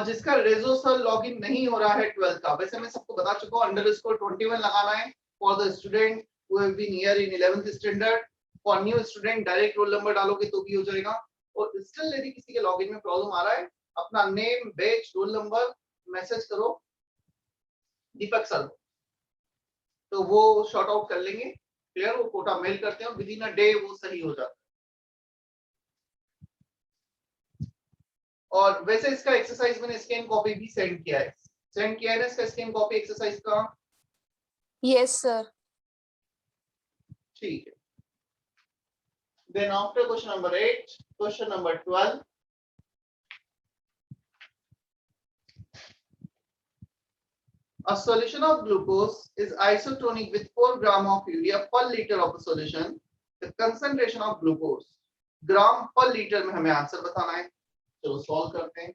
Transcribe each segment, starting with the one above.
जिसका रेजोसल लॉगिन नहीं हो रहा है 12th का, वैसे मैं सबको बता चुका हूँ _21 लगाना है for the student who have been here in 11th standard. For new student direct roll number डालोगे तो भी हो जाएगा। और स्टिल यदि किसी के लॉगिन में प्रॉब्लम आ रहा है, अपना name, batch, roll number message करो दीपक सर, तो वो शॉर्ट आउट कर लेंगे। क्लियर, वो कोटा मेल करते हैं और विद इन अ डे वो सही हो जाता है। और वैसे इसका एक्सरसाइज मैंने स्कैन कॉपी भी सेंड किया है। सेंड किया है ना इसका स्कैन कॉपी एक्सरसाइज का? Yes sir. ठीक है। Then after question number 8, question number 12. A solution of glucose is isotonic with 4 gram of urea per liter of the solution. The concentration of glucose ग्राम पर litre में हमें answer बताना है। चलो solve करते हैं।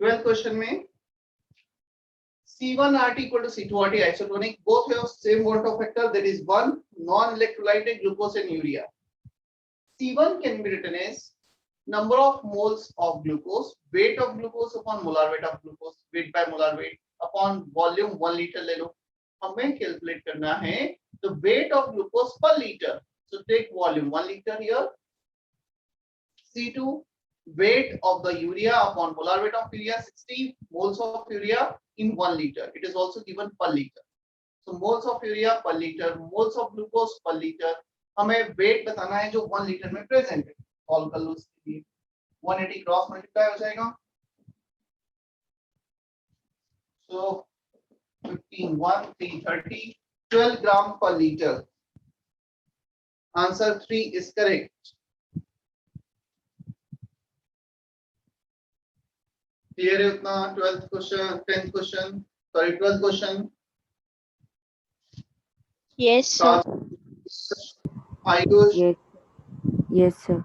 ट्वेल्थ क्वेश्चन में C1RT equal to C2RT isotonic, both have same bond of factor, that is one non-electrolytic glucose and urea. C1 can be written as number of moles of glucose, weight of glucose upon molar weight of glucose, weight by molar weight upon volume 1 liter ले लो। हमें calculate करना है the weight of glucose per liter. So take volume 1 liter here. C2 weight of the urea upon molar weight of urea, 60 moles of urea in 1 liter. It is also given per liter. So moles of urea per liter, moles of glucose per liter. हमें weight बताना है जो 1 liter में present है। Solve कर लो इसके लिए। 180 cross multiply हो जाएगा। So 15 1 330 12 gram per liter. Answer 3 is correct. Clear है उतना? 12th question, 10th question, sorry 12th question. Yes, sir. Ayush, Yes. Yes, sir.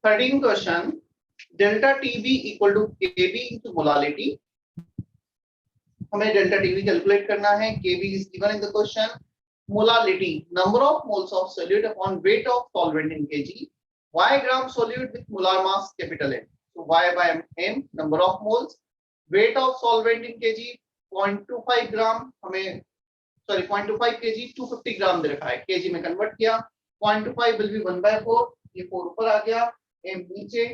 Thirteenth question, delta TB equal to KB into molality. हमें delta TB calculate करना है। KB is given in the question. Molality, number of moles of solute upon weight of solvent in kg. Y gram solute with molar mass capital M. So Y by M, number of moles. Weight of solvent in kg 0.25 gram, हमें sorry 0.25 kg 250 ग्राम दे रखा है, kg में convert किया। 0.25 will be 1/4, ये 4 ऊपर आ गया, m नीचे।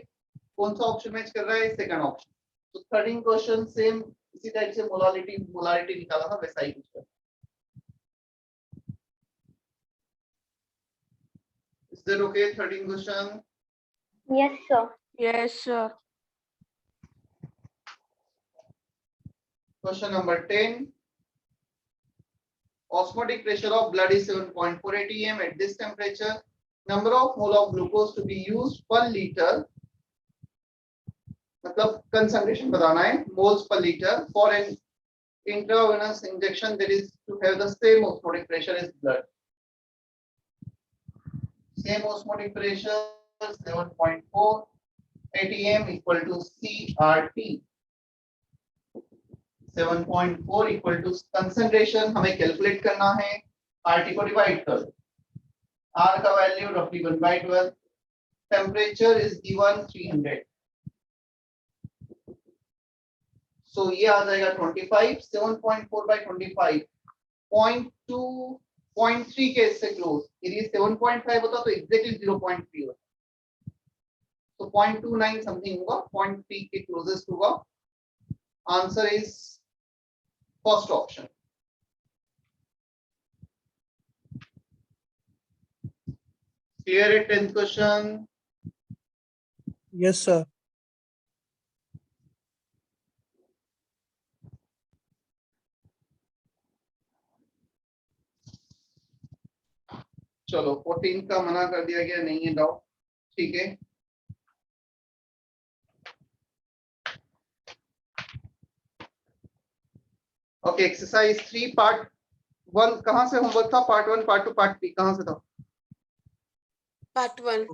कौन सा ऑप्शन मैच कर रहा है? Second option. तो 13 क्वेश्चन सेम इसी टाइप से मोलारिटी निकाला था, वैसा ही कुछ है। Is that okay? 13 question. Yes, sir. Yes sir. Question number 10. Osmotic pressure of blood is 7.4 atm at this temperature. Number of mole of glucose to be used per liter, मतलब concentration बताना है moles per liter for an intravenous injection that is to have the same osmotic pressure as blood. Same osmotic pressure 7.4 atm equal to CRT. 7.4 equal to concentration हमें calculate करना है, RT को divide कर, R का value रफली 1/12, temperature is given 300, सो ये आ जाएगा 25, 7.4 by 25, 0.2 0.3 के इससे क्लोज, यदि 7.5 होता तो एग्जैक्टली 0.3 होता, तो 0.29 समथिंग होगा, 0.3 के क्लोजेस्ट होगा. Answer is first option. Clear it? 10th question. Yes, sir. चलो 14 का मना कर दिया गया, नहीं है डाउट, ठीक है. ओके, एक्सरसाइज 3 पार्ट 1 कहां से होमवर्क था? पार्ट 1, पार्ट 2, पार्ट 3 कहां से था? Part 1.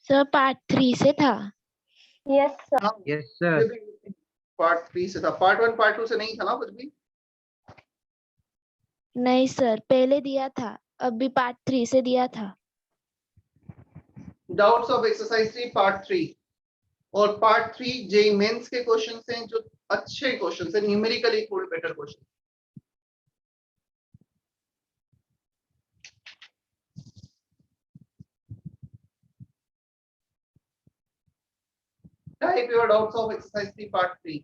सर पार्ट 3 से था. Yes sir. Yes, sir. Part 3 से था, पार्ट 1 पार्ट 2 से नहीं था ना कुछ भी? नहीं सर, पहले दिया था, अब भी पार्ट 3 से दिया था. डाउट्स ऑफ एक्सरसाइज 3 पार्ट 3 और पार्ट 3 जेई मेंस के क्वेश्चंस हैं जो अच्छे क्वेश्चंस हैं, न्यूमेरिकली थोड़े better question. Type your doubts of exercise 3 part 3.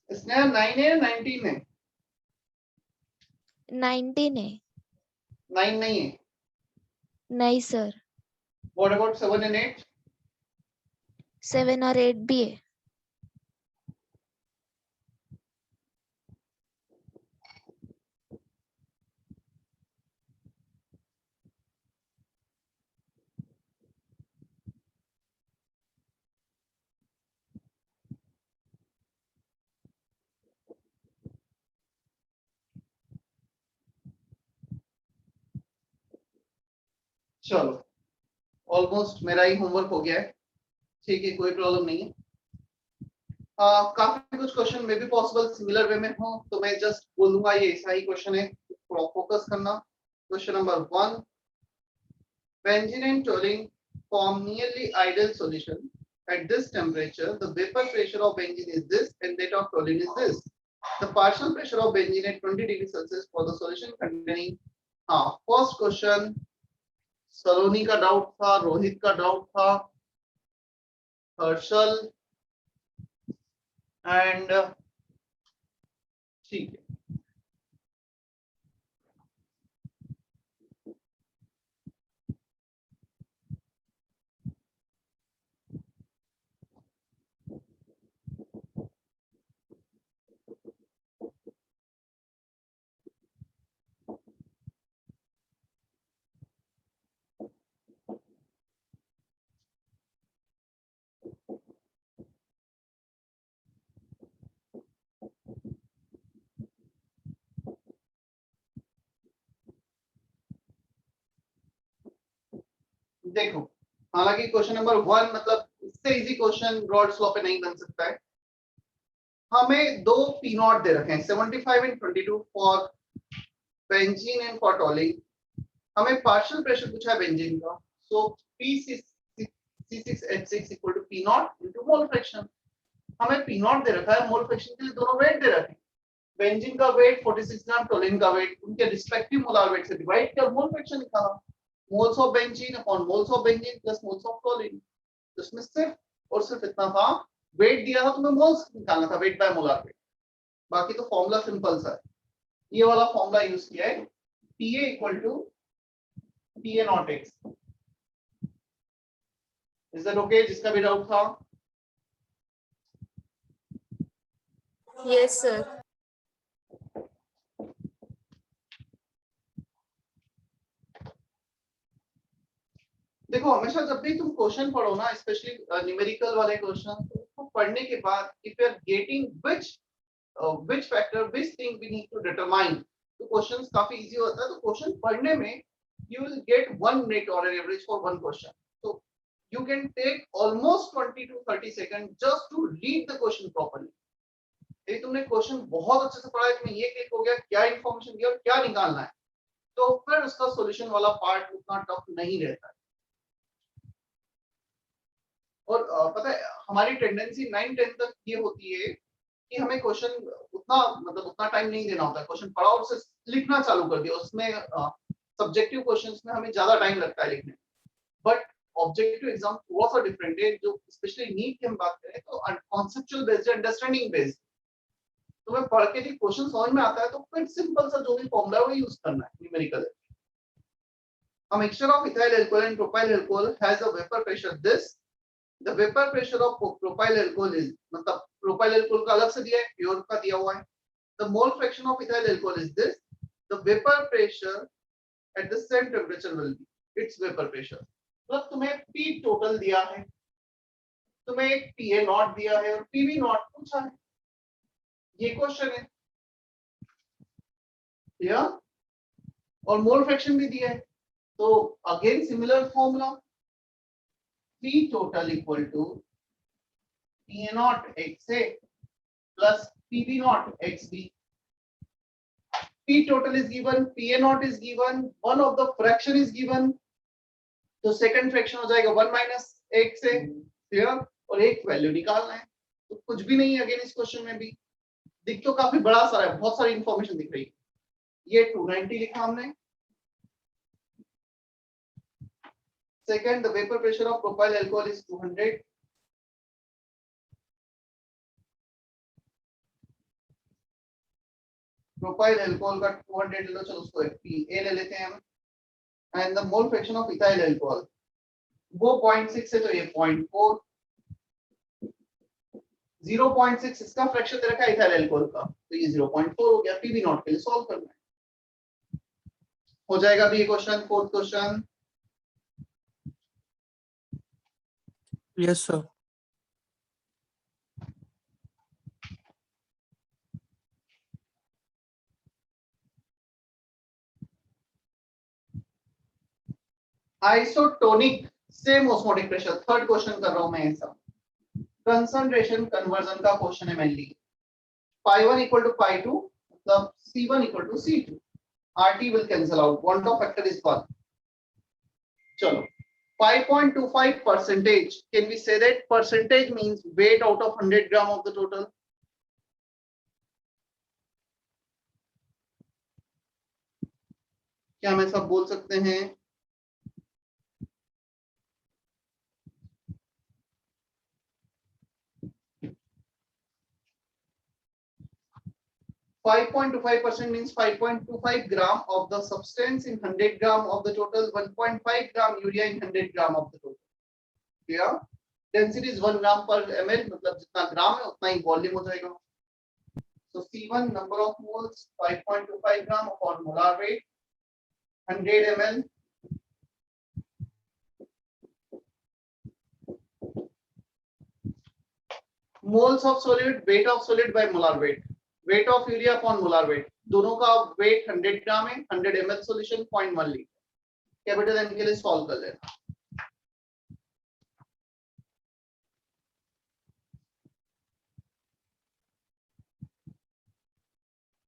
इसने 9 है 19 है? 19 है. 9 नहीं है. नहीं सर, What about 7 and 8? 7 और 8 भी है. चलो ऑलमोस्ट मेरा ही होमवर्क हो गया है, ठीक है, कोई प्रॉब्लम नहीं है. काफी कुछ क्वेश्चन में भी पॉसिबल सिमिलर वे में हो, तो मैं जस्ट बोलूंगा ये ऐसा ही क्वेश्चन है, फोकस करना. Question number 1, benzene and toluene form nearly ideal solution. At this temperature, the vapor pressure of benzene is this and that of toluene is this. The partial pressure of benzene at 20 degrees Celsius for the solution containing. First question Saloni का doubt था, रोहित का doubt था, Harshal and ठीक है. देखो, हालांकि question number 1 मतलब इससे इजी क्वेश्चन रॉल्ड्स लॉ पे नहीं बन सकता है। हमें दो पी नॉट दे रखे हैं 75 and 22 for benzene and for toluene. हमें पार्शियल प्रेशर पूछा है बेंजीन का, so C6H6 equal to P naught into mole fraction. हमें पी नॉट दे रखा है, मोल फ्रैक्शन के लिए दोनों वेट दे रखे हैं। बेंजीन का वेट 46 ग्राम, टोलिन का वेट, उनके रिस्पेक्टिव मोलार वेट से डिवाइड कर मोल फ्रैक्शन निकाला। Moles of benzene upon moles of benzene plus moles of toluene. तो इसमें सिर्फ और सिर्फ इतना था, वेट दिया था, तुम्हें मोल्स निकालना था, वेट बाय मोलार वेट। बाकी तो फॉर्मूला सिंपल सा है, ये वाला फॉर्मूला यूज किया है, PA equal to PA naught X। Is that okay? जिसका भी डाउट था? Yes, sir. देखो, हमेशा जब भी तुम क्वेश्चन पढ़ो ना, स्पेशली न्यूमेरिकल वाले क्वेश्चन, तो पढ़ने के बाद if you are getting which factor, which thing we need to determine, तो क्वेश्चंस काफी इजी होता है। तो क्वेश्चन पढ़ने में you will get 1 minute on an average for one question, so you can take almost 20 to 30 seconds just to read the question properly। यदि तुमने question बहुत अच्छे से पढ़ा है, तुम्हें ये क्लिक हो गया क्या इंफॉर्मेशन दिया और क्या निकालना है, तो फिर उसका सॉल्यूशन वाला पार्ट उतना टफ नहीं रहता है। और पता है हमारी टेंडेंसी 9-10 तक ये होती है कि हमें क्वेश्चन उतना मतलब उतना टाइम नहीं देना होता है। क्वेश्चन पढ़ा और उसे लिखना चालू कर दिया। उसमें सब्जेक्टिव क्वेश्चंस में हमें ज्यादा टाइम लगता है लिखने में, बट ऑब्जेक्टिव एग्जाम थोड़ा सा डिफरेंट है। जो स्पेशली नीट की हम बात करें तो कॉन्सेप्चुअल बेस्ड, अंडरस्टैंडिंग बेस्ड, तुम्हें पढ़ के भी क्वेश्चन समझ में आता है तो फिर सिंपल सा जो भी फॉर्मूला है वो यूज करना है numerical. A mixture of ethyl alcohol and propyl alcohol has a vapor pressure this। The vapor pressure of propyl alcohol is, मतलब propyl alcohol का अलग से दिया है, प्योर का दिया हुआ है। The mole fraction of ethyl alcohol is this। The vapor pressure at the same temperature will be its vapor pressure। मतलब तुम्हें P total दिया है, तुम्हें एक PA नॉट दिया है और PV नॉट पूछा है, ये क्वेश्चन है या, और मोल फ्रैक्शन भी दिया है। तो again similar formula, P total equal to PA naught XA plus PB naught XB। P total is given, PA naught is given, one of the fraction is given, तो second fraction हो जाएगा 1 minus XA, clear? और एक value निकालना है। तो कुछ भी नहीं है अगेन इस क्वेश्चन में भी, दिख तो काफी बड़ा सारा है, बहुत सारी इंफॉर्मेशन दिख रही है। ये 290 लिखा हमने। Second, the vapor pressure of propyl alcohol is 200। Propyl alcohol का 200 ले लो, चलो उसको PA ले लेते हैं हम। And the mole fraction of ethyl alcohol वो 0.6 है, तो ये 0.4। 0.6 इसका फ्रैक्शन दे रखा है इथाइल अल्कोहल का, तो ये 0.4 हो गया। PB नॉट के लिए सॉल्व करना है, हो जाएगा भी ये question. Fourth question, yes sir. Isotonic same osmotic pressure, third question कर रहा हूं मैं ऐसा। कंसंट्रेशन कन्वर्जन का क्वेश्चन है mainly. pi1 equal to pi2 मतलब C1 equal to C2। RT will cancel out, one of factor is 1। चलो 5.25 percentage, can we say that percentage means weight out of 100 gram of the total? क्या हम ऐसा बोल सकते हैं? Five 5.25% means 5.25 gram of the substance in 100 gram of the total, 1.5 gram urea in 100 gram of the total। Yeah? Density is 1 gram per ml, मतलब जितना ग्राम है उतना ही वॉल्यूम हो जाएगा। So C1 number of moles 5.25 gram upon molar weight 100 ml। Moles of solid, weight of solid by molar weight, weight of urea upon molar weight, दोनों का weight 100 ग्राम है, 100 ml solution 0.1 litre. Capital M के लिए solve कर लेना।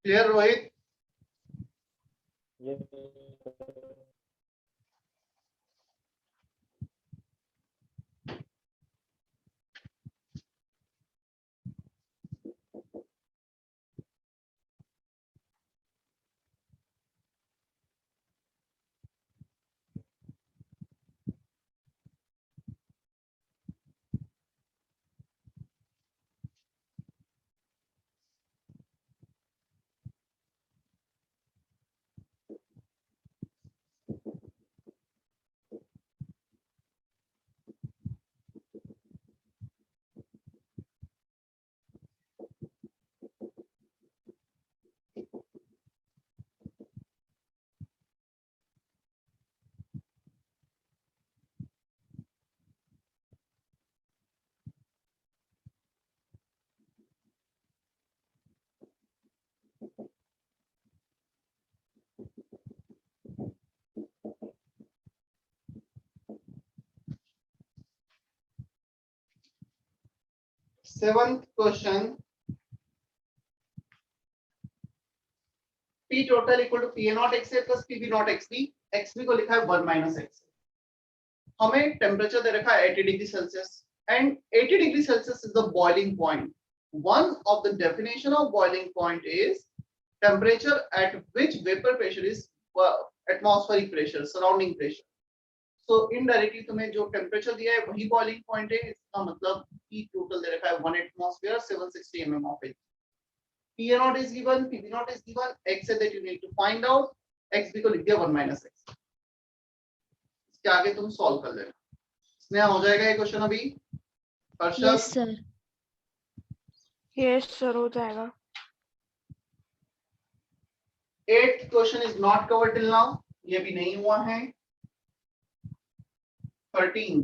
Clear Rohit? Seventh question. P total equal to P naught XA plus PB naught XB. XB को लिखा है 1 minus X. हमें टेम्परेचर दे रखा है 80 degree Celsius and 80 degree Celsius is the boiling point. One of the definition of boiling point is temperature at which vapor pressure is atmospheric pressure, surrounding pressure. So indirectly तुम्हें जो temperature दिया है वही boiling point है. इसका मतलब P total दे रखा है 1 atmosphere 760 mm of it. P naught is given, PB naught is given, X है that you need to find out. XB को लिख दिया 1 minus X. इसके आगे तुम सॉल्व कर लेना. इसमें हो जाएगा ये क्वेश्चन अभी. Yes sir. Yes, sir, हो जाएगा. 8th question is not covered till now. ये भी नहीं हुआ है. 13.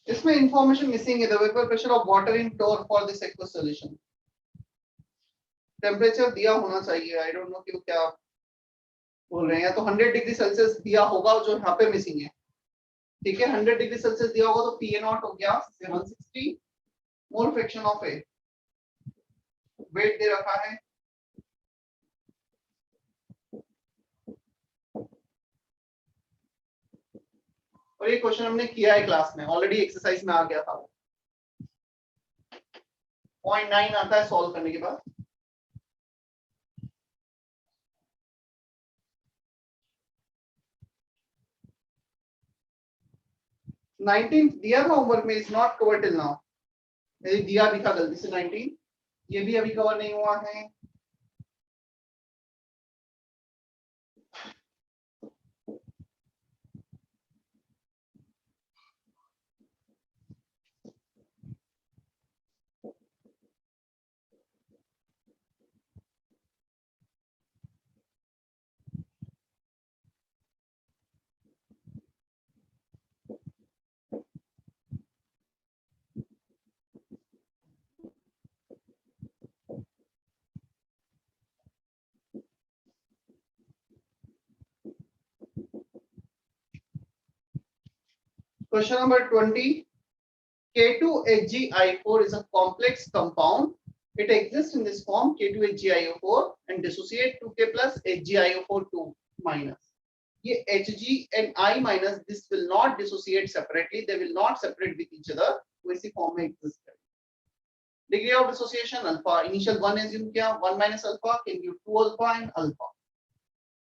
इसमें इंफॉर्मेशन मिसिंग है. The vapour pressure of water in torr for this aqueous solution. Temperature दिया होना चाहिए. आई डोंट नो क्यों क्या बोल रहे हैं. तो 100 डिग्री सेल्सियस दिया होगा जो यहाँ पे मिसिंग है. ठीक है, 100 डिग्री सेल्सियस दिया होगा तो पी नॉट हो गया 760 mole fraction of A. Weight दे रखा है और ये क्वेश्चन हमने किया है क्लास में ऑलरेडी. एक्सरसाइज में आ गया था. 0.9 आता है सॉल्व करने के बाद. 19 दिया था होमवर्क में. Is not cover till now. यदि दिया भी था गलती से 19, ये भी अभी कवर नहीं हुआ है. Question number 20. K2HgI4 is a complex compound. It exists in this form K2HgIO4 and dissociate 2K plus HgIO4 2 minus. ये Hg and I minus this will not dissociate separately. They will not separate with each other. वो इसी form में exist है. Degree of dissociation alpha. Initial 1 assume क्या 1 minus alpha can give 2 alpha and alpha.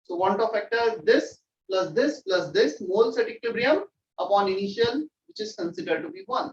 So want to factor this plus this moles at equilibrium upon initial which is considered to be 1.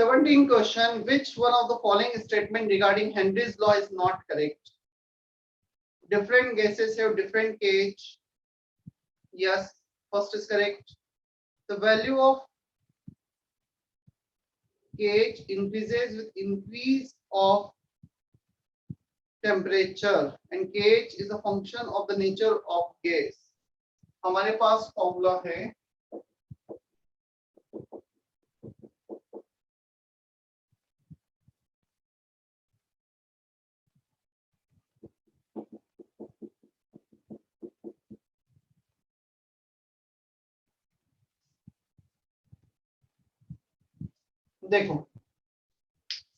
17 question. Which one of the following statement regarding Henry's law is not correct? Different gases have different kh. Yes, first is correct. The value of kh increases with increase of temperature and kh is a function of the nature of gas. हमारे पास formula है देखो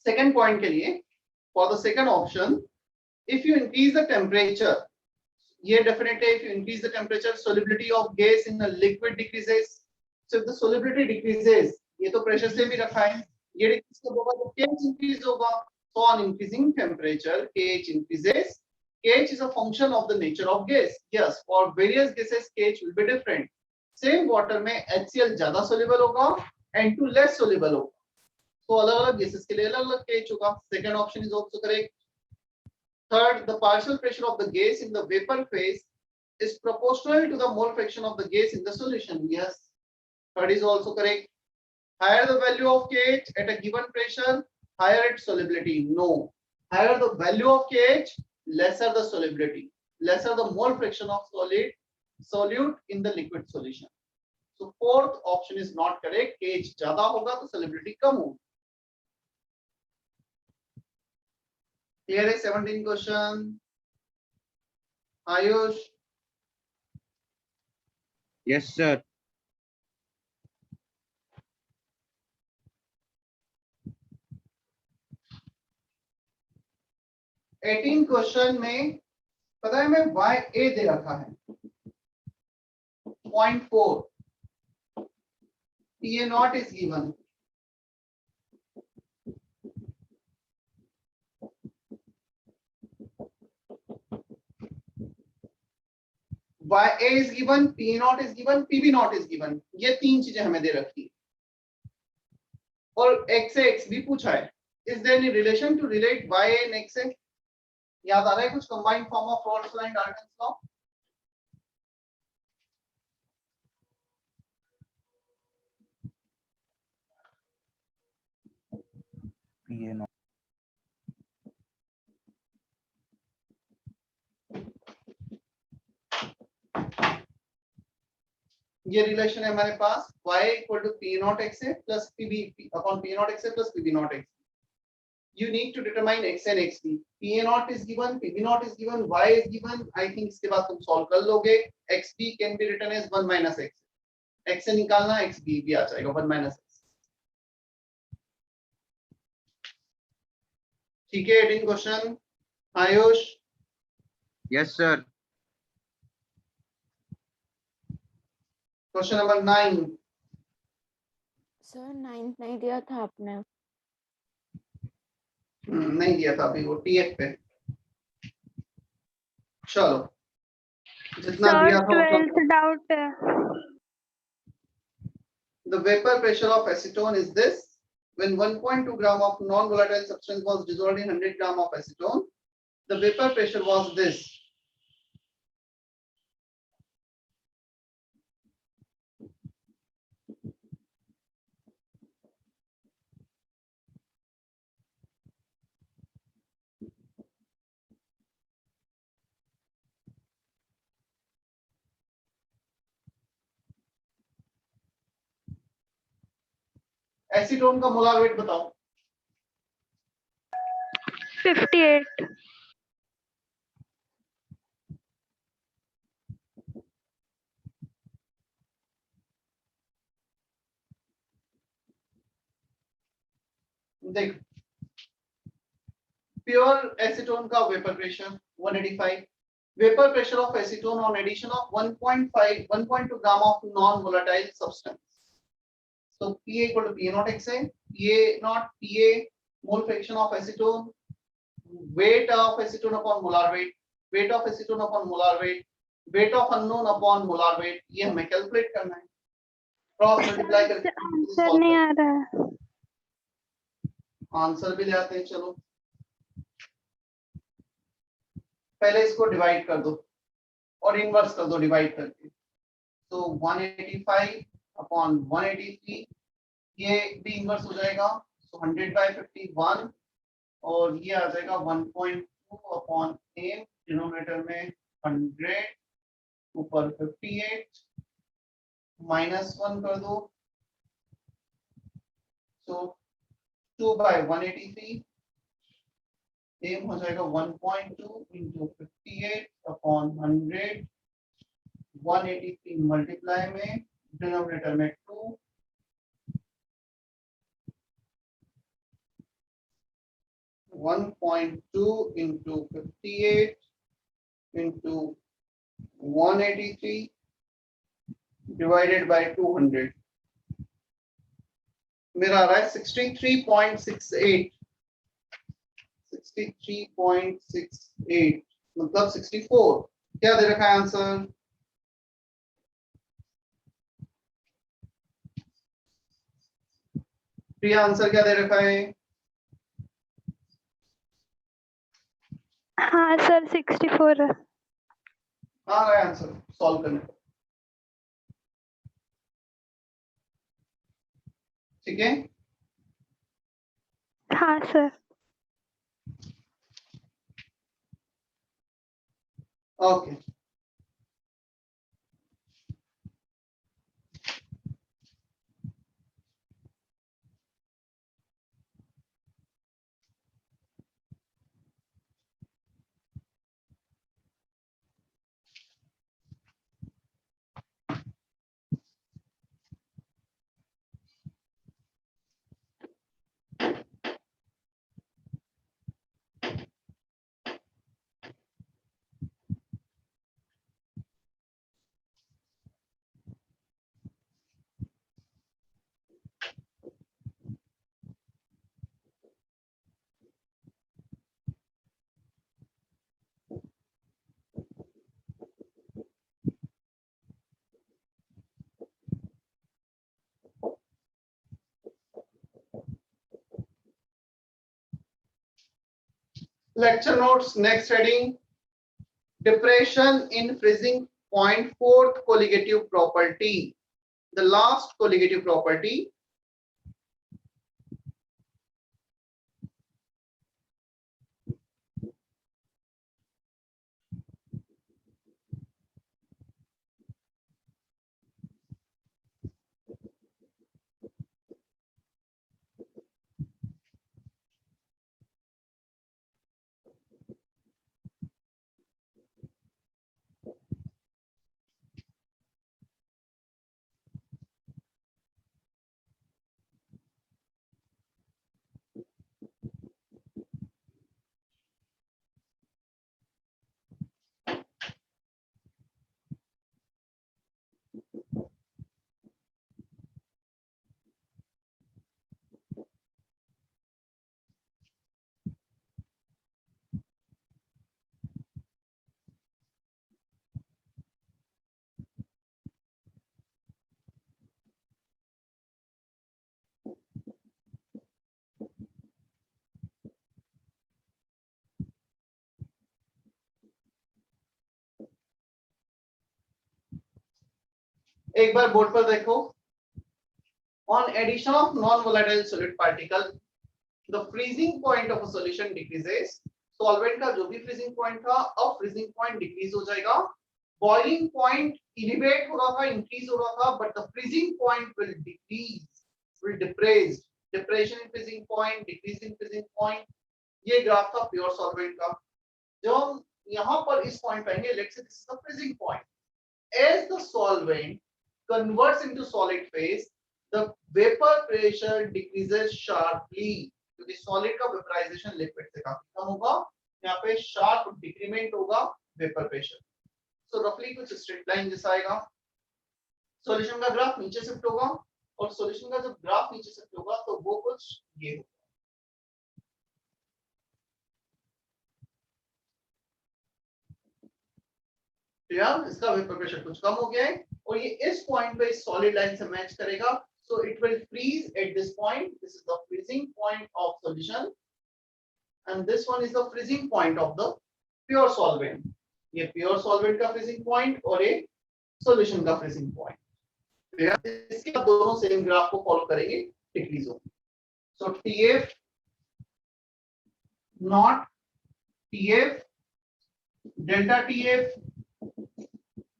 second point के लिए for the second option if you increase the temperature ये definite है if you increase the temperature solubility of gas in a liquid decreases so if the solubility decreases ये तो pressure से भी रखा है ये डिक्रीज कब होगा जब kh इंक्रीज होगा so on increasing temperature kh increases kh is a function of the nature of gas yes for various gases kh will be different same water में HCl ज्यादा soluble होगा N2 less soluble होगा तो अलग-अलग gases के लिए अलग-अलग kh होगा second option is also correct third the partial pressure of the gas in the vapour phase is proportional to the mole fraction of the gas in the solution yes third is also correct higher the value of kh at a given pressure higher its solubility no higher the value of kh lesser the solubility lesser the mole fraction of solute in the liquid solution so fourth option is not correct kh ज्यादा होगा तो solubility कम होगी Here is 17 question. Ayush. Yes, sir. Eighteen question में पता है मैं Y ए दे रखा है 0.4 TA not is given YA is given, PA naught is given, PB naught is given. ये तीन चीजें हमें दे रखी है और X से X भी पूछा है. Is there any relation to relate YA and XA? याद आ रहा है कुछ combined form of Rolls-Royce and Dalton's law? PA naught. ये रिलेशन है हमारे पास y equal to p naught xa plus pb upon p naught xa plus pb naught xa. You need to determine x and xb. pa naught is given, pb नॉट is given, y is given. I think इसके बाद तुम solve कर लोगे. xb can be written as 1 minus x. x से निकालना xb भी आ जाएगा 1 minus x. ठीक है 18 question. Ayush. Yes, sir. Question number 9. Sir 9 नहीं दिया था आपने. नहीं दिया था अभी वो TF पे. चलो जितना दिया था उतना. डाउट है. The vapor pressure of acetone is this. When 1.2 gram of non-volatile substance was dissolved in 100 gram of acetone, the vapor pressure was this. Acetone का मोलार वेट बताओ. 58. देख प्योर एसीटोन का vapour pressure 185. Vapour pressure of acetone on addition of 1.2 gram of non volatile substance. So PA equal to PA naught XA, PA naught PA mole fraction of acetone, weight of acetone upon molar weight, weight of acetone upon molar weight, weight of unknown upon molar weight. ये हमें calculate करना है. Cross multiply करके answer नहीं आ रहा है. Answer भी ले आते हैं। चलो पहले इसको डिवाइड कर दो और इनवर्स कर दो डिवाइड करके। तो 185 अपॉन 183 ये भी इनवर्स हो जाएगा। सो 100/51 और ये आ जाएगा 1.2 अपॉन m, डिनोमिनेटर में 100 ऊपर 58 -1 कर दो। सो 2/183 m हो जाएगा 1.2 इंटू 58 अपॉन 100, 183 मल्टीप्लाई में डिनोमिनेटर में 2 1.2 into 58 into 183 divided by 200 मेरा आ रहा है 63.68 मतलब 64। क्या दे रखा है आंसर? प्रिया आंसर क्या दे रखा है? हाँ सर 64 है। कहाँ गया आंसर सॉल्व करने पर? ठीक है हाँ sir. Okay. Lecture notes, next heading, depression in freezing point, fourth colligative property, the last colligative property. एक बार बोर्ड पर देखो। On addition of non-volatile solid particle, the freezing point of a solution decreases. Solvent का जो भी freezing point था, अब freezing point decrease हो जाएगा। Boiling point elevate हो रहा था, increase हो रहा था, but the freezing point will decrease, will depress. Depression in freezing point, decrease in freezing point. ये ग्राफ था प्योर सॉल्वेंट का। जब हम यहाँ पर इस पॉइंट पे आएंगे, let's say this is the freezing point. As the solvent converts into solid phase, the vapor pressure decreases sharply, क्योंकि सॉलिड का वेपराइजेशन लिक्विड से काफी कम होगा। यहाँ पे शार्प डिक्रीमेंट होगा वेपर प्रेशर। सो रफली कुछ स्ट्रेट लाइन जैसा आएगा। सॉल्यूशन का ग्राफ नीचे शिफ्ट होगा और सॉल्यूशन का जब ग्राफ नीचे शिफ्ट होगा तो वो कुछ ये होगा। यार इसका वेपर प्रेशर कुछ कम हो गया है और ये इस पॉइंट पे इस सॉलिड लाइन से मैच करेगा। So it will freeze at this point. This is the freezing point of solution, and this one is the freezing point of the pure solvent. ये pure solvent का freezing point और ये solution का freezing point. इसके बाद दोनों same graph को follow करेंगे डिक्रीज हो. So TF not TF delta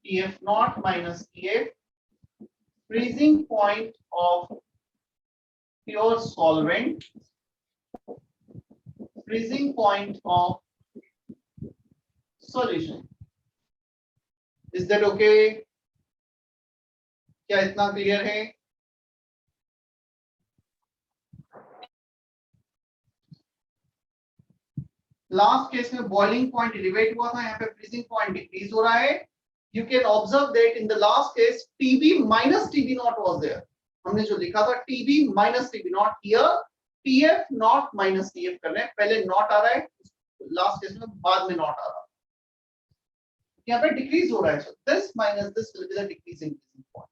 TF not minus TF freezing point of pure solvent, freezing point of solution. Is that okay? क्या इतना क्लियर है? लास्ट केस में बॉइलिंग पॉइंट एलिवेट हुआ था, यहाँ पे फ्रीजिंग पॉइंट डिक्रीज हो रहा है. You can observe that in the last case TB minus TB naught was there. हमने जो लिखा था TB minus TB naught, here TF naught minus TF कर रहे हैं. पहले नॉट आ रहा है, लास्ट केस में बाद में नॉट आ रहा है. यहाँ पे डिक्रीज हो रहा है. So this minus this will be the decreasing point.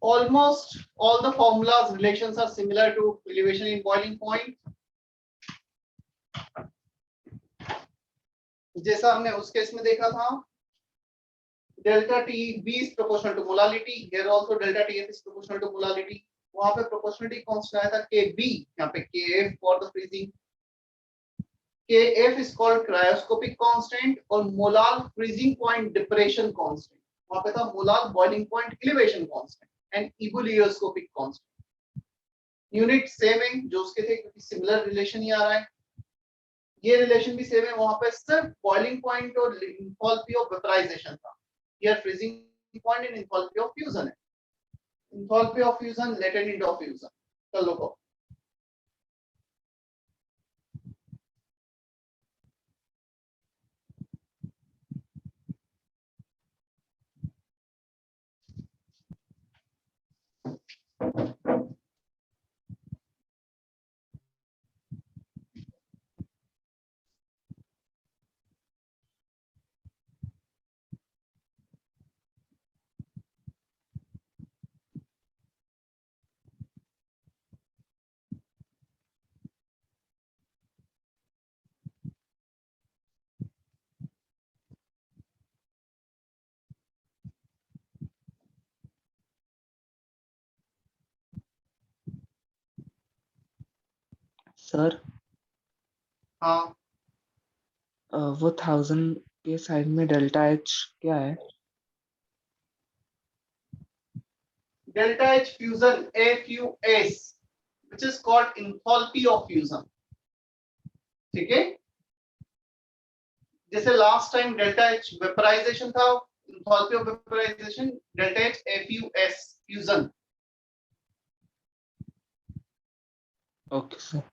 Almost all the formulas relations are similar to elevation in boiling point. जैसा हमने उस केस में देखा था, delta TB is proportional to molality. Here also delta TF is proportional to molality. वहां पे proportionality constant आया था KB, यहाँ पे KF for the freezing. KF is called cryoscopic constant और molal freezing point depression constant. वहां पे था molal boiling point elevation constant and ebullioscopic constant. Unit same है जो उसके थे, क्योंकि सिमिलर रिलेशन ही आ रहा है. ये रिलेशन भी सेम है. वहां पे सिर्फ बॉइलिंग पॉइंट और इंथैल्पी ऑफ वेपराइजेशन था. Here freezing point and enthalpy of fusion है. Enthalpy of fusion, latent heat of fusion. चलो को सर हाँ, वो 1000 के साइड में डेल्टा एच क्या है? delta H fusion AFUS, which is called enthalpy of fusion. ठीक है, जैसे last time delta H vaporisation था, enthalpy of vaporization delta H FUS fusion. Okay, sir.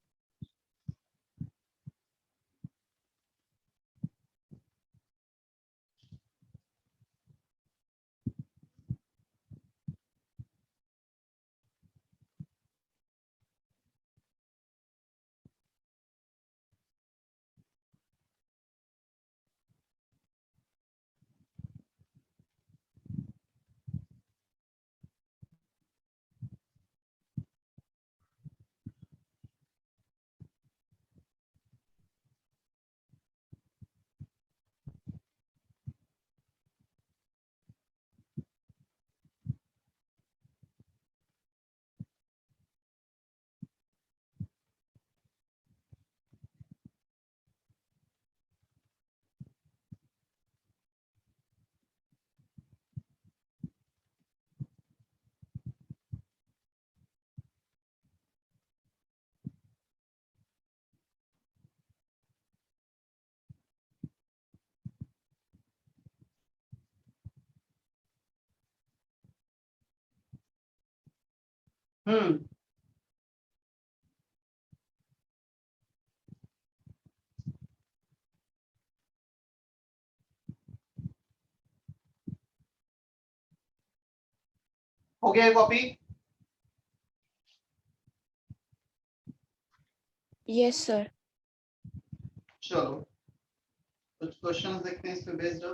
हो गया कॉपी? Yes, sir. चलो कुछ क्वेश्चंस देखते हैं इस पे बेस्ड।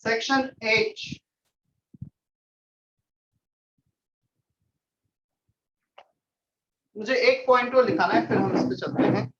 सेक्शन H, मुझे एक पॉइंट और लिखाना है, फिर हम इस पे चलते हैं।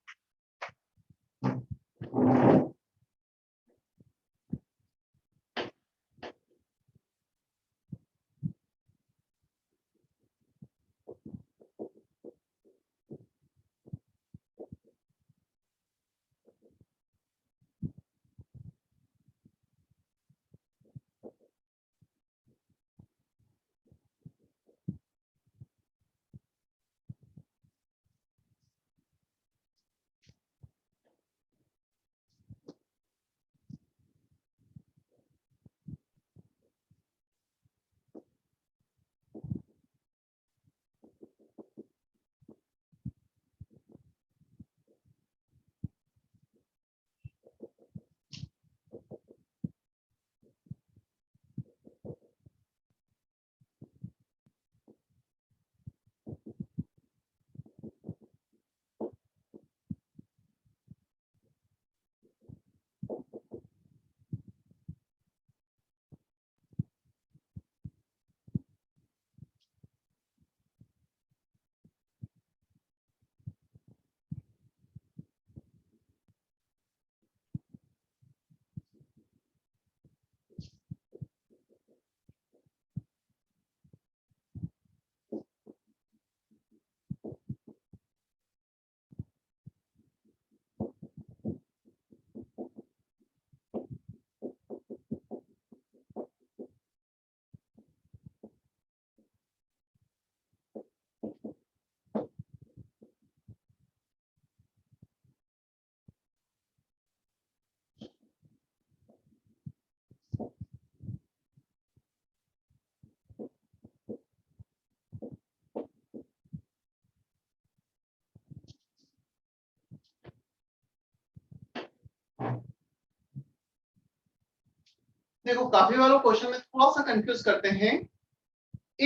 देखो काफी बार क्वेश्चन में थोड़ा सा कंफ्यूज करते हैं।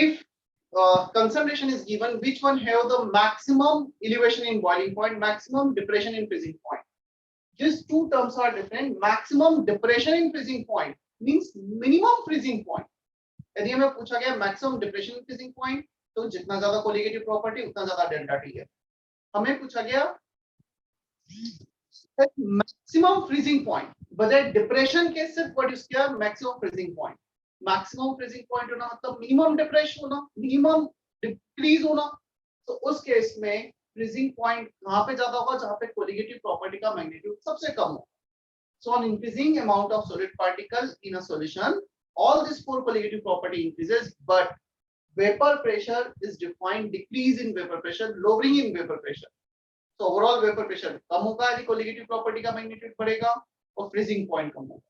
If concentration is given, which one have the maximum elevation in boiling point, maximum depression in freezing point? These two terms are different. Maximum depression in freezing point means minimum freezing point. यदि हमें पूछा गया maximum depression in freezing point, तो जितना ज्यादा colligative property उतना ज्यादा delta T है। हमें पूछा गया मैक्सिमम फ्रीजिंग पॉइंट, बजाय डिप्रेशन के सिर्फ व्हाट इज किया maximum freezing point. Maximum freezing point होना मतलब मिनिमम डिप्रेशन होना, मिनिमम डिक्रीज होना। तो उस केस में फ्रीजिंग पॉइंट कहाँ पे ज्यादा होगा, जहाँ पे कोलिगेटिव प्रॉपर्टी का मैग्नीट्यूड सबसे कम हो. So on increasing amount of solid particle in a solution, all these four colligative property increases, but vapor pressure is defined decrease in vapor pressure, lowering in vapor pressure. So overall vapor pressure कम होगा यदि colligative property का magnitude बढ़ेगा और freezing point कम होगा.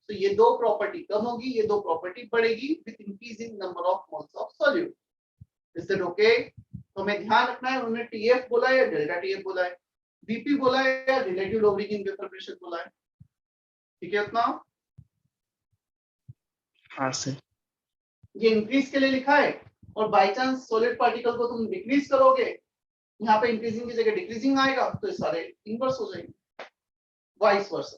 So ये दो property कम होगी, ये दो प्रॉपर्टी बढ़ेगी with increasing number of moles of solute. Is that okay? तो हमें ध्यान रखना है उन्होंने TF बोला है या डेल्टा TF बोला है, VP बोला है या relative lowering in vapour pressure बोला है. ठीक है उतना. हाँ सर. ये इंक्रीज के लिए लिखा है और बाय चांस सॉलिड पार्टिकल को तुम डिक्रीज करोगे, यहाँ पे इंक्रीजिंग की जगह डिक्रीजिंग आएगा तो ये सारे इनवर्स हो जाएंगे, वाइस वर्सा.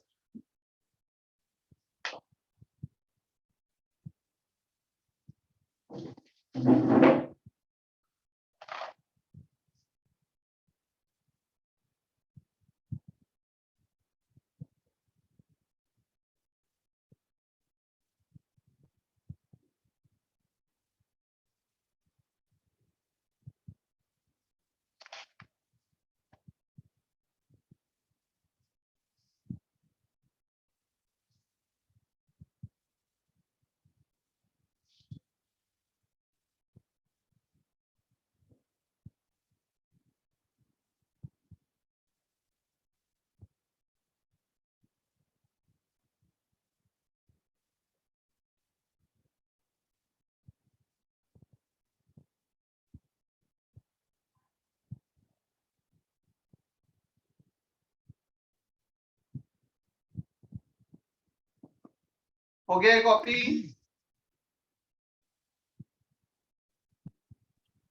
हो गया कॉपी?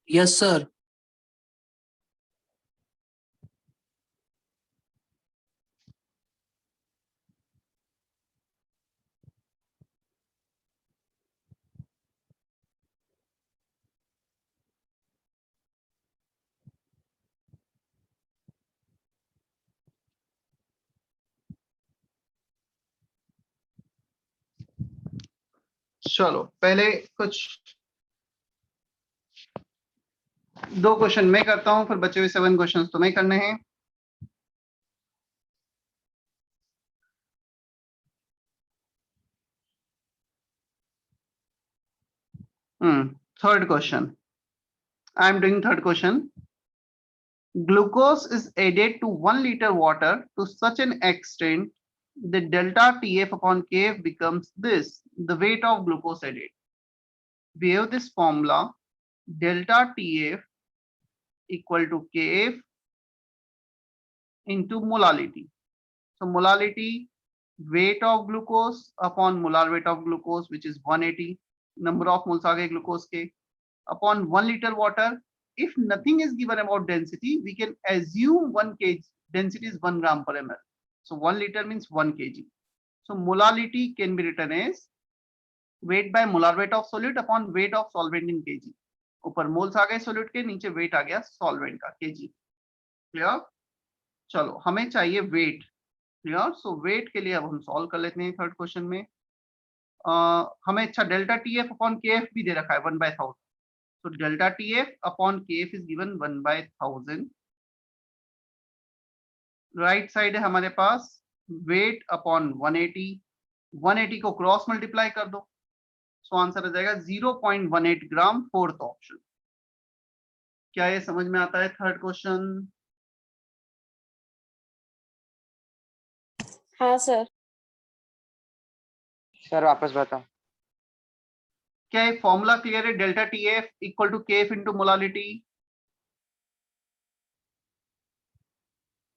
Yes sir. चलो पहले कुछ दो क्वेश्चन मैं करता हूं, फिर बचे हुए 7 क्वेश्चंस तुम्हें करने हैं. Third question. I am doing third question. Glucose is added to 1 liter water to such an extent that delta TF upon KF becomes this, the weight of glucose added. We have this formula, delta TF equal to KF into molality. So molality, weight of glucose upon molar weight of glucose, which is 180, number of moles आ गए glucose के, upon 1 liter water. If nothing is given about density, we can assume 1 kg density is 1 gram per ml. So 1 liter means 1 kg. So molality can be written as weight by molar weight of solute upon weight of solvent in kg. ऊपर moles आ गए solute के, नीचे weight आ गया solvent का kg. Clear? चलो हमें चाहिए weight. Clear? So weight के लिए अब हम solve कर लेते हैं थर्ड क्वेश्चन में. हमें अच्छा delta TF upon KF भी दे रखा है 1 by 1000. So delta TF upon KF is given 1 by 1000. Right side है हमारे पास weight upon 180. 180 को क्रॉस मल्टीप्लाई कर दो, सो आंसर आ जाएगा 0.18 ग्राम. Fourth option. क्या ये समझ में आता है थर्ड क्वेश्चन? हाँ सर. सर वापस बताओ. क्या ये फॉर्मूला क्लियर है? Delta TF equal to KF into molality.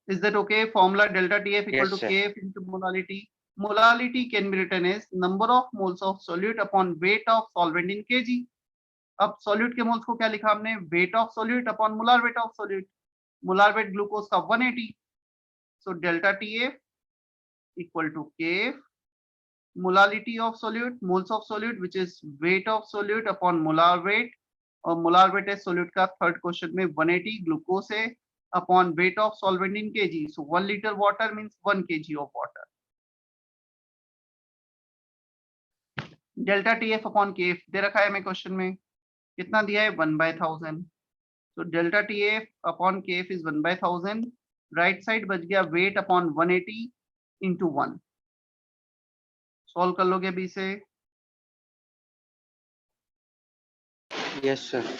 Is that okay? Formula delta TF equal Yes, to sir. KF into molality. Molality can be written as number of moles of solute upon weight of solvent in kg. अब solute के moles को क्या लिखा हमने? Weight of solute upon molar weight of solute. Molar weight glucose का 180. So delta TF equal to KF. Molality of solute, moles of solute, which is weight of solute upon molar weight. और molar weight है solute का third question में 180 glucose है upon weight of solvent in kg. So 1 liter water means 1 kg of water. Delta TF upon KF दे रखा है हमें question में, कितना दिया है 1 by 1000. तो डेल्टा टी एफ अपॉन के एफ इज 1/1000. राइट साइड बच गया वेट अपॉन 180 इंटू 1. सॉल्व कर लोगे अभी से. Yes sir.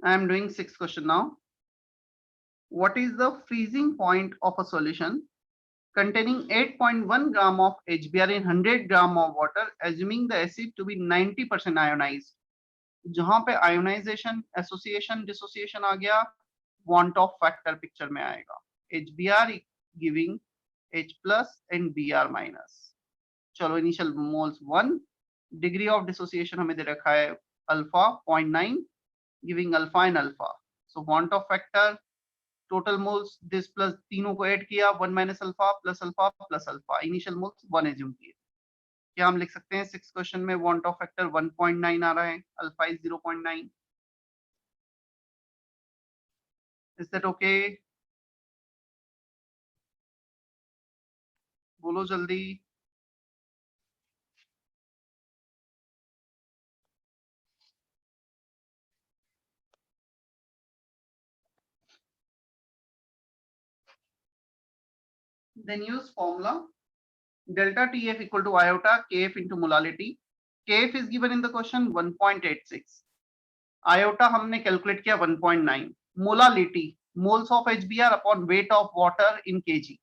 I am doing 6th question now. What is the freezing point of a solution containing 8.1 gram of HBr in 100 gram of water, assuming the acid to be 90% ionized? जहां पे ionisation, association, dissociation आ गया, want of factor picture में आएगा. HBr giving H plus and Br minus. चलो initial moles 1, degree of dissociation हमें दे रखा है alpha 0.9 giving alpha and alpha. So want of factor, total moles this plus तीनों को add किया 1 minus alpha plus alpha plus alpha. Initial moles 1 assume किए. क्या हम लिख सकते हैं 6th क्वेश्चन में want of factor 1.9 आ रहा है, alpha is 0.9. Is that okay? बोलो जल्दी. Then use formula delta TF equal to iota KF into molality. KF is given in the question 1.86. Iota हमने कैलकुलेट किया 1.9. Molality moles of HBr upon weight of water in kg.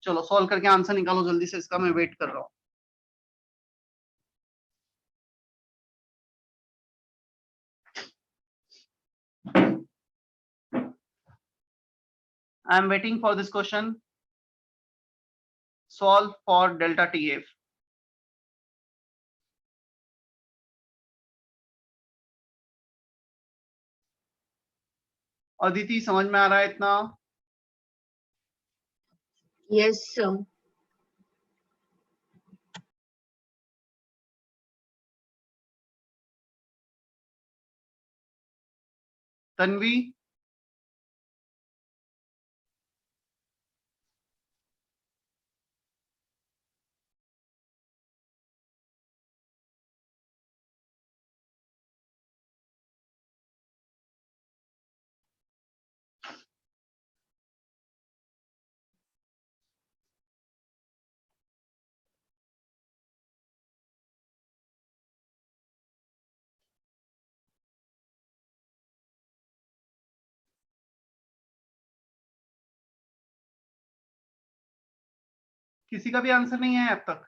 चलो solve करके answer निकालो जल्दी से, इसका मैं wait कर रहा हूँ. I am waiting for this question. Solve for delta TF. Aditi समझ में आ रहा है इतना? Yes, sir. तन्वी, किसी का भी आंसर नहीं है अब तक?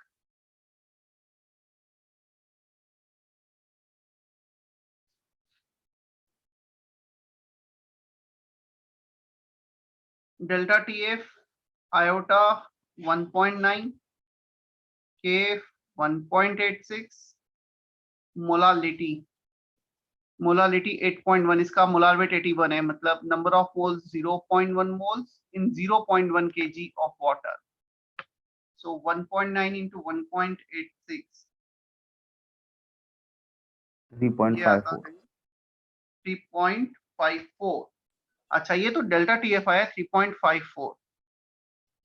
Delta TF iota 1.9, KF 1.86, molality 8.1. इसका मोलार वेट 81 है, मतलब number of moles 0.1 moles in 0.1 kg of water. So 1.9 into 1.86 ये आता 3.54. है 3.54. अच्छा ये तो डेल्टा TF आया 3.54,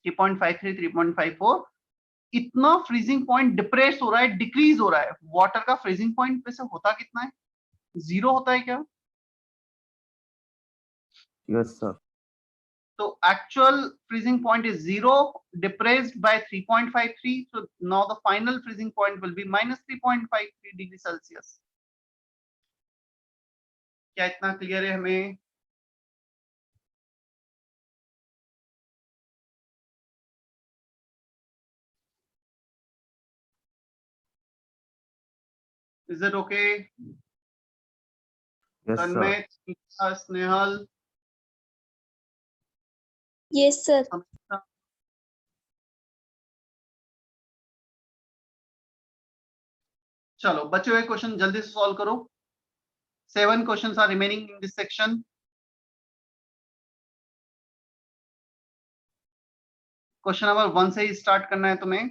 3.53, 3.54. इतना फ्रीजिंग पॉइंट डिप्रेस हो रहा है, डिक्रीज हो रहा है. वाटर का फ्रीजिंग पॉइंट वैसे होता कितना है? 0 होता है क्या? Yes sir. So actual freezing point is 0 depressed by 3.53. So now the final freezing point will be minus 3.53 degree Celsius. क्या इतना क्लियर है हमें? Is it okay? Yes sir. Tanmay, Snehal, Yes, sir. चलो बचे हुए क्वेश्चन जल्दी से सॉल्व करो. 7 questions are remaining in this section. Question number 1 से ही स्टार्ट करना है तुम्हें.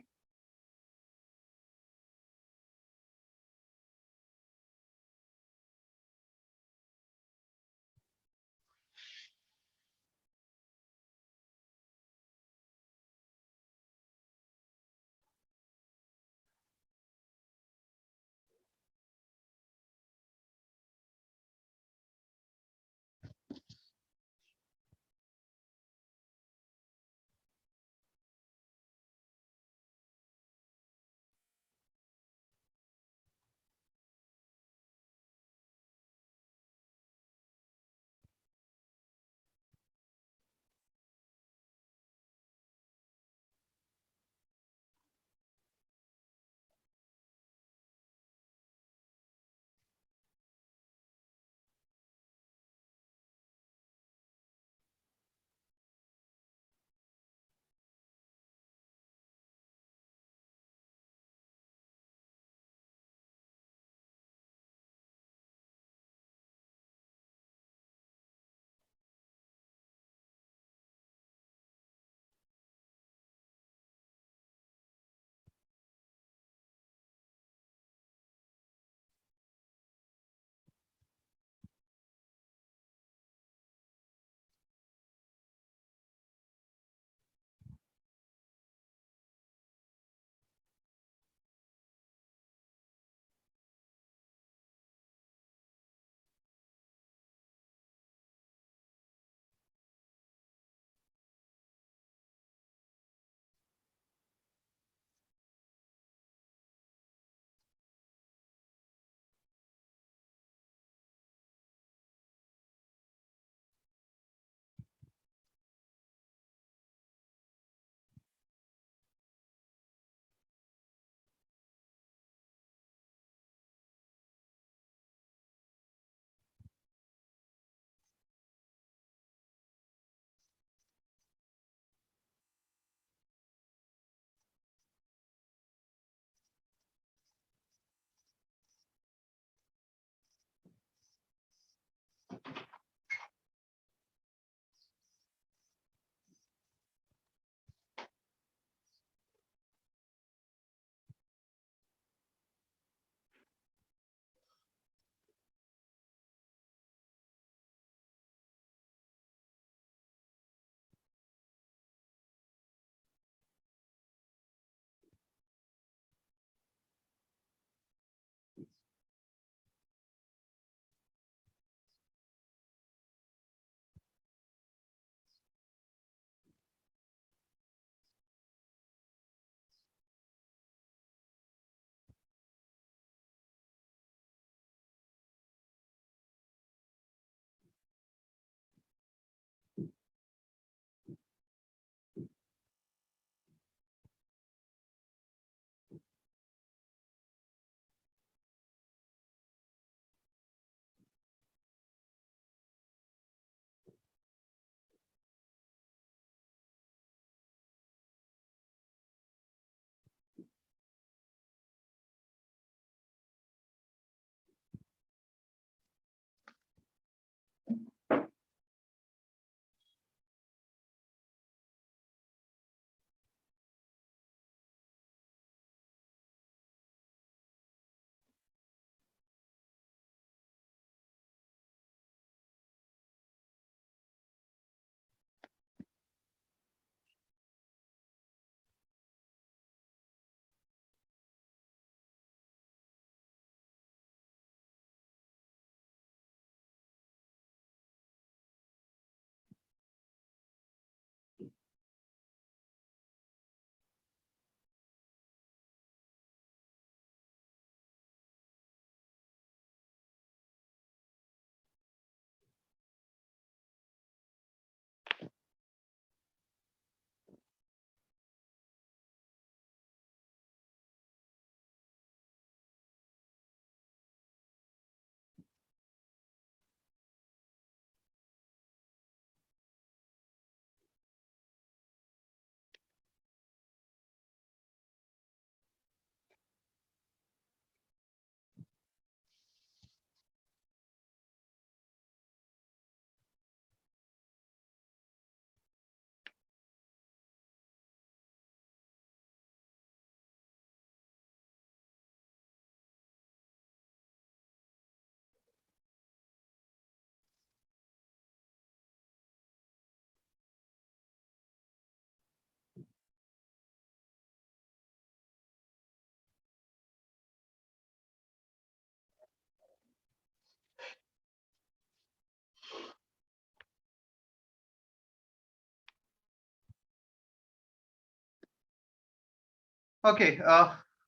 ओके,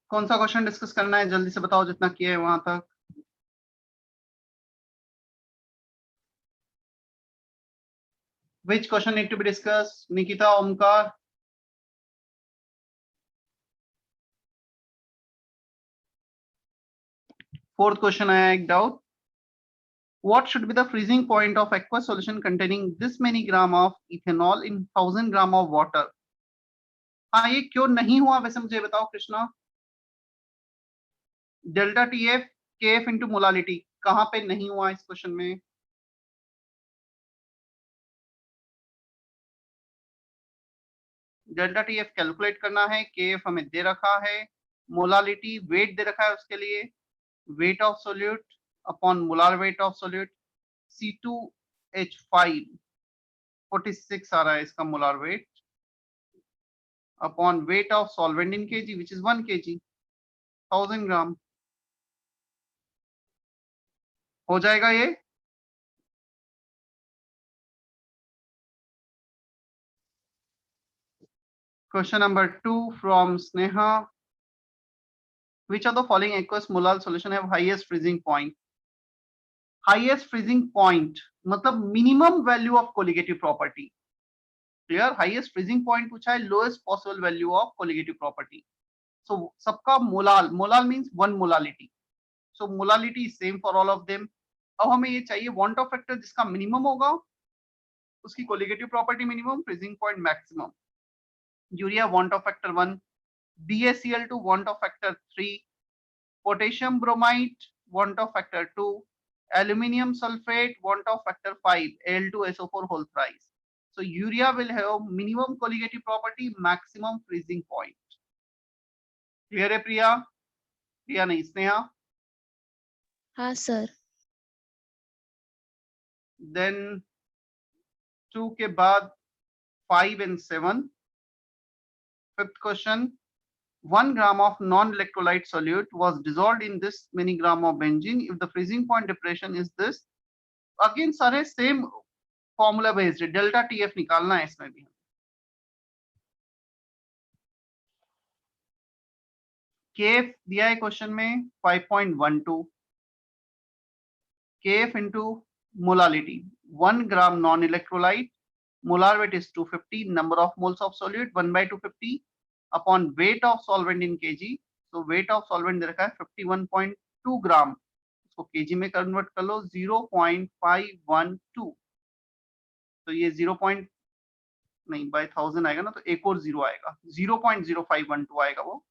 कौन सा क्वेश्चन डिस्कस करना है, जल्दी से बताओ जितना किया है वहां तक। Which question need to be discussed? Nikita, Omkar. Fourth question आया एक doubt. What should be the freezing point of aqueous solution containing this many gram of ethanol in 1000 gram of water? हाँ, ये क्यों नहीं हुआ वैसे मुझे बताओ कृष्णा। डेल्टा टी एफ के एफ इंटू मोलालिटी कहाँ पे नहीं हुआ इस क्वेश्चन में? डेल्टा टी एफ कैलकुलेट करना है, के एफ हमें दे रखा है, मोलालिटी वेट दे रखा है उसके लिए, weight of solute upon molar weight of solute C2H5 46 आ रहा है इसका molar weight upon weight of solvent in kg which is 1 kg 1000 ग्राम हो जाएगा ये। Question number 2 from Sneha. Which of the following aqueous molar solution have highest freezing point? Highest freezing point मतलब minimum value of colligative property. Clear? Highest freezing point पूछा है, lowest possible value of colligative property. So सबका molal, molal means one molality. So molality is same for all of them. अब हमें ये चाहिए want of factor जिसका minimum होगा, उसकी colligative property minimum, freezing point maximum. Urea want of factor 1, BaCl2 want of factor 3, potassium bromide want of factor 2, aluminium sulfate want of factor 5, Al2SO4 whole thrice. So urea will have minimum colligative property, maximum freezing point. Clear है प्रिया? प्रिया नहीं, स्नेहा. हाँ sir. Then 2 के बाद 5 and 7. Fifth question. 1 gram of non-electrolyte solute was dissolved in this many gram of benzene if the freezing point depression is this. Again सारे same formula based, delta TF निकालना है इसमें भी. KF दिया है question में 5.12, KF into molality 1 gram non-electrolyte, molar weight is 250, number of moles of solute 1 by 250 upon weight of solvent in kg. So weight of solvent दे रखा है 51.2 ग्राम, इसको kg में कन्वर्ट कर लो 0.512, तो ये 0. नहीं बाय 1000 आएगा ना, तो एक और 0 आएगा, 0.0512 आएगा वो,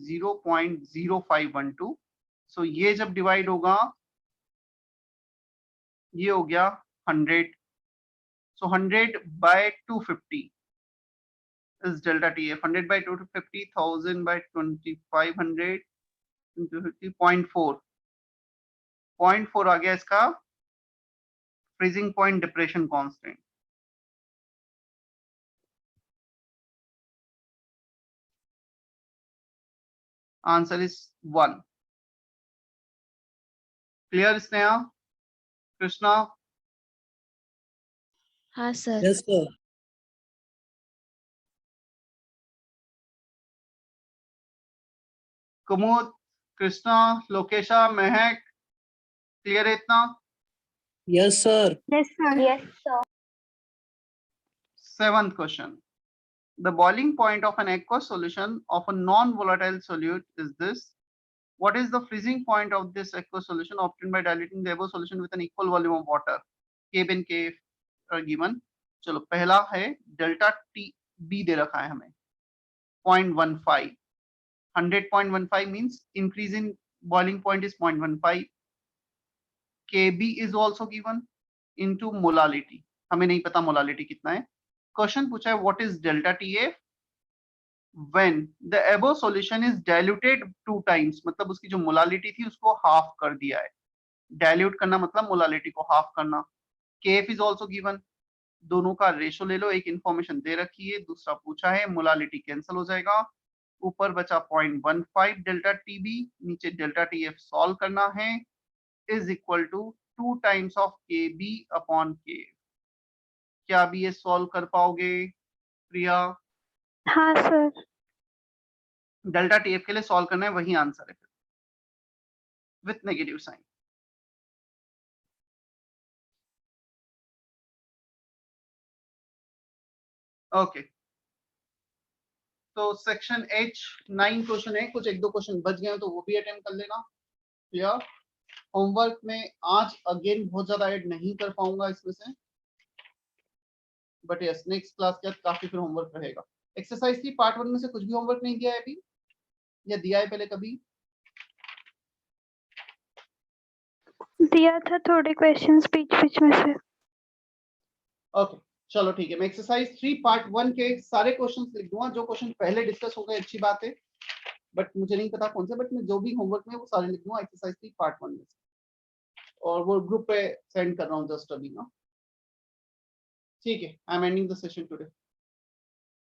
0.0512. सो ये जब डिवाइड होगा ये हो गया 100. So 100 by 250 is delta TF. 100 by 250, 1000 by 2500 into 50, 0.4. 0.4 आ गया इसका freezing point depression constant. Answer is 1. Clear Sneha? Krishna? हाँ सर। Yes, sir. कुमुद, कृष्णा, लोकेशा, महक, क्लियर है इतना? Yes, sir. Yes, sir. Yes, sir. 7th question. The boiling point of an aqueous solution of a non-volatile solute is this. What is the freezing point of this aqueous solution obtained by diluting the above solution with an equal volume of water? K and K are given. चलो पहला है delta T B दे रखा है हमें 0.15. 100.15 means increase in boiling point is 0.15. Kb is also given into molality. हमें नहीं पता molality कितना है. क्वेश्चन पूछा है what is delta TF when the above solution is diluted 2 times, मतलब उसकी जो मोलालिटी थी उसको हाफ कर दिया है. डाइल्यूट करना मतलब मोलालिटी को हाफ करना. KF is also given. दोनों का रेशो ले लो, एक इंफॉर्मेशन दे रखी है, दूसरा पूछा है, मोलालिटी कैंसिल हो जाएगा, ऊपर बचा 0.15 डेल्टा टीबी, नीचे डेल्टा टीएफ सॉल्व करना है, is equal to 2 times of KB upon K. क्या भी ये सॉल्व कर पाओगे प्रिया, हाँ सर। डेल्टा टीएफ के लिए सॉल्व करना है, वही आंसर है विथ नेगेटिव साइन। ओके, तो सेक्शन H 9 क्वेश्चन है, कुछ एक दो क्वेश्चन बच गए हैं तो वो भी अटेम्प्ट कर लेना। या होमवर्क में आज अगेन बहुत ज्यादा ऐड नहीं कर पाऊंगा इसमें से, बट यस नेक्स्ट क्लास के बाद काफी फिर होमवर्क रहेगा। एक्सरसाइज की पार्ट 1 में से कुछ भी होमवर्क नहीं दिया है अभी, या दिया है पहले कभी? दिया था थोड़े क्वेश्चंस बीच बीच में से। ओके चलो ठीक है, मैं एक्सरसाइज 3 पार्ट 1 के सारे क्वेश्चंस लिख दूंगा। जो क्वेश्चन पहले डिस्कस हो गए अच्छी बात है, बट मुझे नहीं पता कौन से, बट मैं जो भी होमवर्क में वो सारे लिख दूंगा एक्सरसाइज 3 पार्ट 1 में से, और वो ग्रुप पे सेंड कर रहा हूँ जस्ट अभी ना। ठीक है, I am ending the session today.